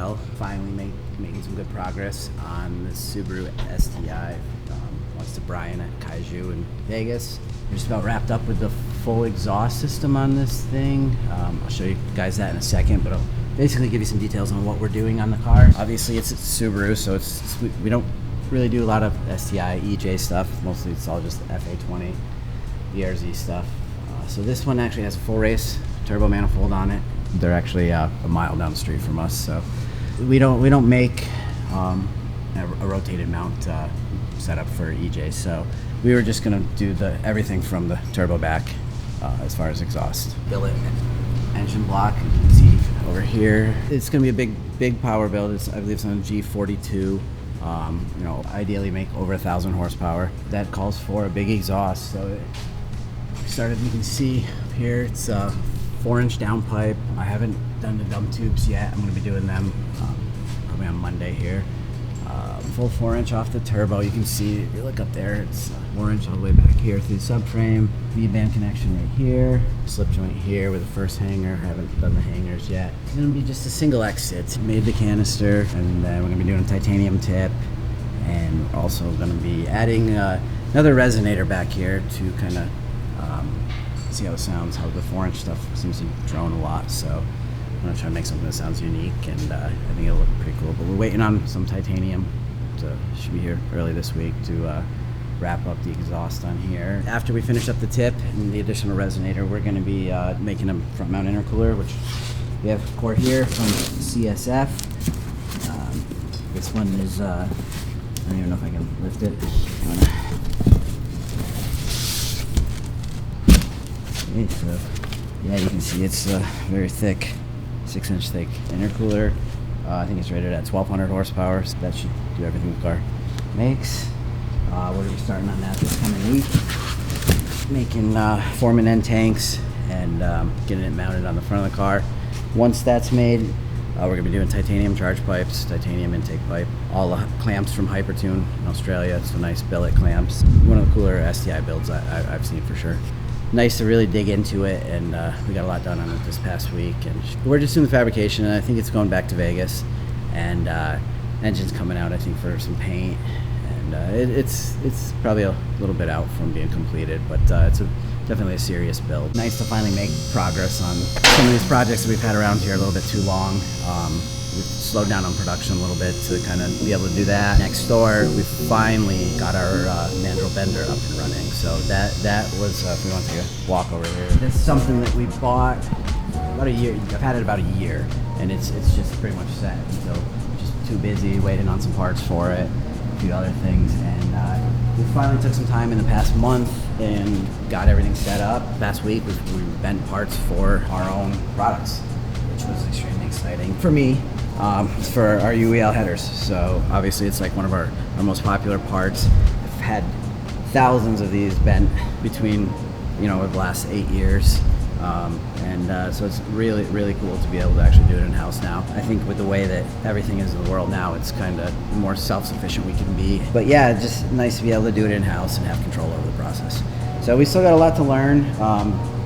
well. Finally making some good progress on the Subaru STI. Thanks to Brian at Kaiju in Vegas. We're just about wrapped up with the full exhaust system on this thing. I'll show you guys that in a second, but I'll basically give you some details on what we're doing on the car. Obviously it's Subaru, so we don't really do a lot of STI, EJ stuff. Mostly it's all just FA20, BRZ stuff. So this one actually has a full race turbo manifold on it. They're actually a mile down the street from us, so we don't make a rotated mount setup for EJ. So we were just gonna do everything from the turbo back as far as exhaust. Billet engine block, you can see over here. It's gonna be a big power build. I believe it's on G42. You know, ideally make over 1,000 horsepower. That calls for a big exhaust. So you can see up here, it's a 4-inch downpipe. I haven't done the dump tubes yet. I'm gonna be doing them probably on Monday here. Full 4-inch off the turbo. You can see, if you look up there, it's 4-inch all the way back here through the subframe. V-band connection right here. Slip joint here with the first hanger. I haven't done the hangers yet. It's gonna be just a single exit. Made the canister, and then we're gonna be doing a titanium tip, and we're also gonna be adding another resonator back here to kind of see how it sounds. How the 4-inch stuff seems to drone a lot, so I'm gonna try to make something that sounds unique, and I think it'll look pretty cool. But we're waiting on some titanium. Should be here early this week to wrap up the exhaust on here. After we finish up the tip and the additional resonator, we're going to be making a front mount intercooler, which we have core here from CSF. This one is I don't even know if I can lift it. Okay, so yeah, you can see it's very thick, 6-inch thick intercooler. I think it's rated at 1,200 horsepower, so that should do everything the car makes. We're going to be starting on that this coming week. Making forming end tanks and getting it mounted on the front of the car. Once that's made, we're going to be doing titanium charge pipes, titanium intake pipe, all the clamps from Hypertune in Australia. It's some nice billet clamps. One of the cooler STI builds I've seen for sure. Nice to really dig into it, and we got a lot done on it this past week, and we're just doing the fabrication, and I think it's going back to Vegas, and engine's coming out, I think, for some paint, and it's probably a little bit out from being completed, but it's definitely a serious build. Nice to finally make progress on some of these projects that we've had around here a little bit too long. We've slowed down on production a little bit to kind of be able to do that. Next door, we finally got our Mandrel bender up and running. So that was, if we want to take a walk over here. This is something that we bought about a year. I've had it about a year, and it's just pretty much set. So just too busy waiting on some parts for it, a few other things, and we finally took some time in the past month and got everything set up. Last week we bent parts for our own products, which was extremely exciting for me. For our UEL headers. So obviously it's like one of our most popular parts. I've had thousands of these bent between, the last 8 years. So it's really cool to be able to actually do it in-house now. I think with the way that everything is in the world now, it's kind of more self-sufficient we can be. But yeah, it's just nice to be able to do it in-house and have control over the process. So we still got a lot to learn.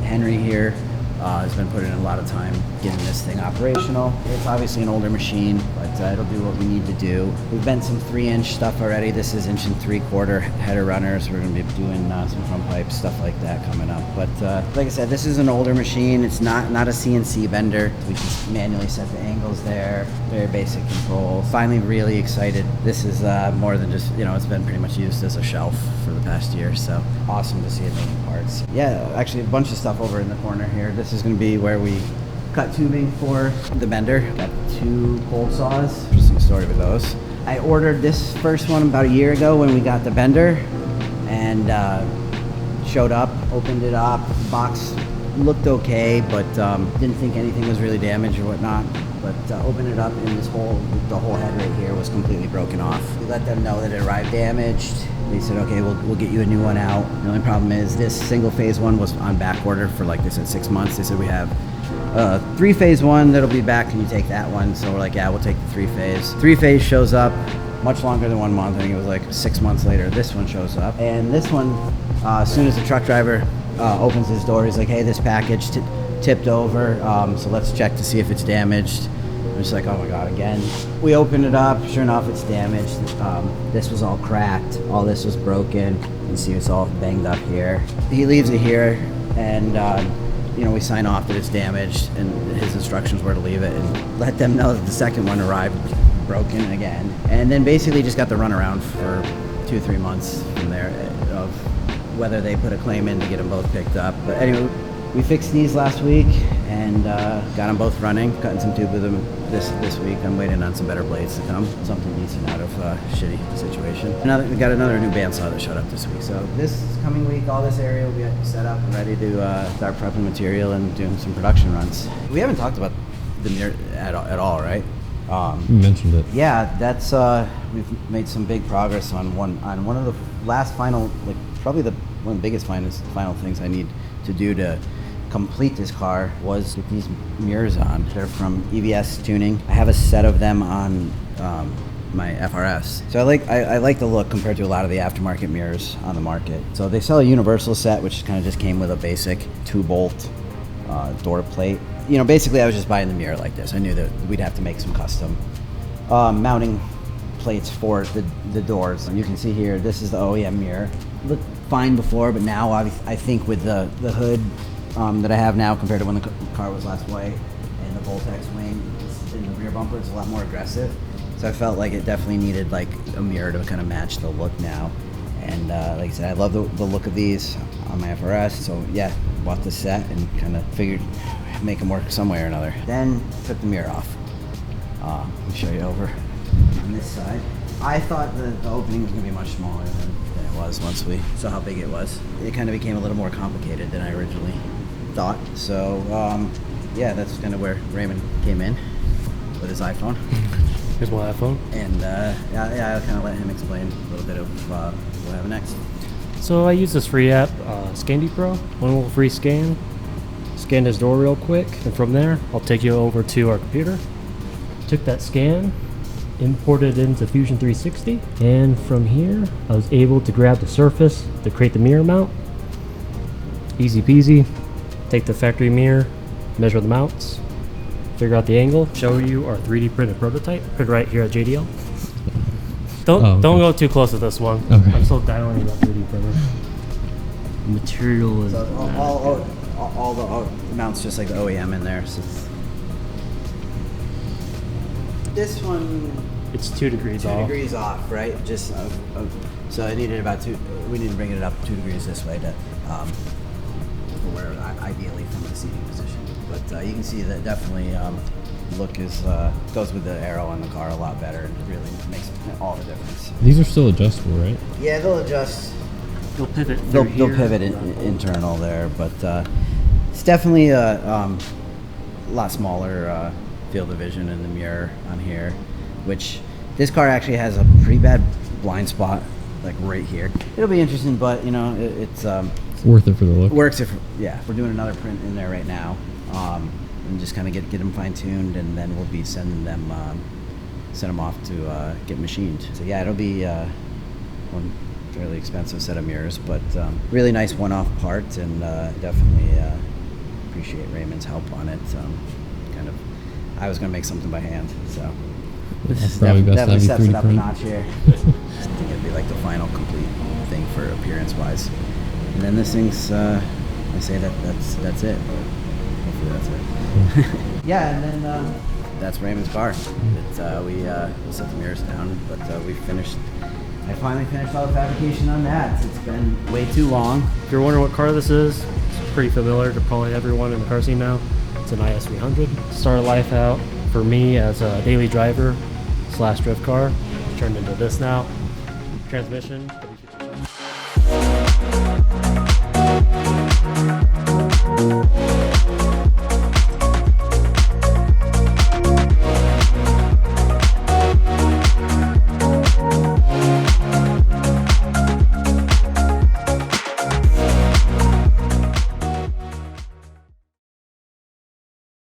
Henry here has been putting in a lot of time getting this thing operational. It's obviously an older machine, but it'll do what we need to do. We've bent some 3-inch stuff already. This is 1.75-inch header runners. We're going to be doing some front pipes, stuff like that coming up. But like I said, this is an older machine. It's not a CNC bender. We just manually set the angles there. Very basic control. Finally really excited. This is more than just, it's been pretty much used as a shelf for the past year. So awesome to see it making parts. Yeah, actually a bunch of stuff over in the corner here. This is going to be where we cut tubing for the bender. Got 2 bolt saws. Interesting story with those. I ordered this first one about a year ago when we got the bender, and showed up, opened it up. The box looked okay, but didn't think anything was really damaged or whatnot. But opened it up, and the whole head right here was completely broken off. We let them know that it arrived damaged. They said, okay, we'll get you a new one out. The only problem is this single phase one was on back order for, like they said, 6 months. They said we have 3-phase one that'll be back. Can you take that one? So we're like, yeah, we'll take the 3-phase. 3-phase shows up much longer than 1 month. I think it was like 6 months later. This one shows up, and this one, as soon as the truck driver opens his door, he's like, hey, this package tipped over, so let's check to see if it's damaged. just like, oh my god, again. We opened it up, sure enough it's damaged. This was all cracked, all this was broken. You can see it's all banged up here. He leaves it here, and you know, we sign off that it's damaged, and his instructions were to leave it and let them know that the second one arrived broken again. And then basically just got the runaround for 2-3 months from there of whether they put a claim in to get them both picked up. But anyway, we fixed these last week and got them both running, cutting some tube with them this week. I'm waiting on some better blades to come, something decent out of a shitty situation. We got another new bandsaw that showed up this week. So this coming week, all this area will be set up and ready to start prepping material and doing some production runs. We haven't talked about the mirror at all, right? You mentioned it. Yeah, that's we've made some big progress on one of the last final, like probably one of the biggest final things I need to do to complete this car was get these mirrors on. They're from EVS Tuning. I have a set of them on my FRS. So I like the look compared to a lot of the aftermarket mirrors on the market. So they sell a universal set, which kind of just came with a basic 2-bolt door plate. You know, basically I was just buying the mirror like this. I knew that we'd have to make some custom mounting plates for the doors. And you can see here, this is the OEM mirror. Looked fine before, but now I think with the hood that I have now compared to when the car was last white, and the Voltex wing in the rear bumper, it's a lot more aggressive. So I felt like it definitely needed like a mirror to kind of match the look now. And like I said, I love the look of these on my FRS. So yeah, bought this set and kind of figured make them work some way or another. Then took the mirror off. Let me show you over on this side. I thought the opening was going to be much smaller than it was once we saw how big it was. It kind of became a little more complicated than I originally thought. So yeah, that's kind of where Raymond came in with his iPhone. Here's my iPhone. And yeah, I'll kind of let him explain a little bit of what we have next. So I use this free app, Scandy Pro. One little free scan. Scan his door real quick, and from there, I'll take you over to our computer. Took that scan, imported it into Fusion 360, and from here, I was able to grab the surface to create the mirror mount. Easy peasy. Take the factory mirror, measure the mounts, figure out the angle, show you our 3D printed prototype, put it right here at JDL. Don't go too close to this one. Okay. I'm still dialing about 3D printer. The material is all the mounts just like the OEM in there. So this one, it's 2 degrees off. 2 degrees off, right? Just so I needed about we need to bring it up 2 degrees this way to where ideally from the seating position. But you can see that definitely look is goes with the arrow on the car a lot better, and it really makes all the difference. These are still adjustable, right? Yeah, they'll adjust. They'll pivot. They'll pivot internal there, but it's definitely a lot smaller field of vision in the mirror on here, which this car actually has a pretty bad blind spot, like right here. It'll be interesting, but you know, it's worth it for the look. Works if yeah. We're doing another print in there right now, and just kind of get them fine tuned, and then we'll be sending them off to get machined. So yeah, it'll be one fairly expensive set of mirrors, but really nice one-off part, and definitely appreciate Raymond's help on it. I was gonna make something by hand, so this definitely sets it up a notch here. I think it'd be like the final complete thing for appearance-wise. And then this thing's, I say that's it. Hopefully that's it. Yeah, and then that's Raymond's car. We set the mirrors down, but I finally finished all the fabrication on that. It's been way too long. If you're wondering what car this is, it's pretty familiar to probably everyone in the car scene now. It's an IS300. Started life out for me as a daily driver / drift car. Turned into this now. Transmission. W56.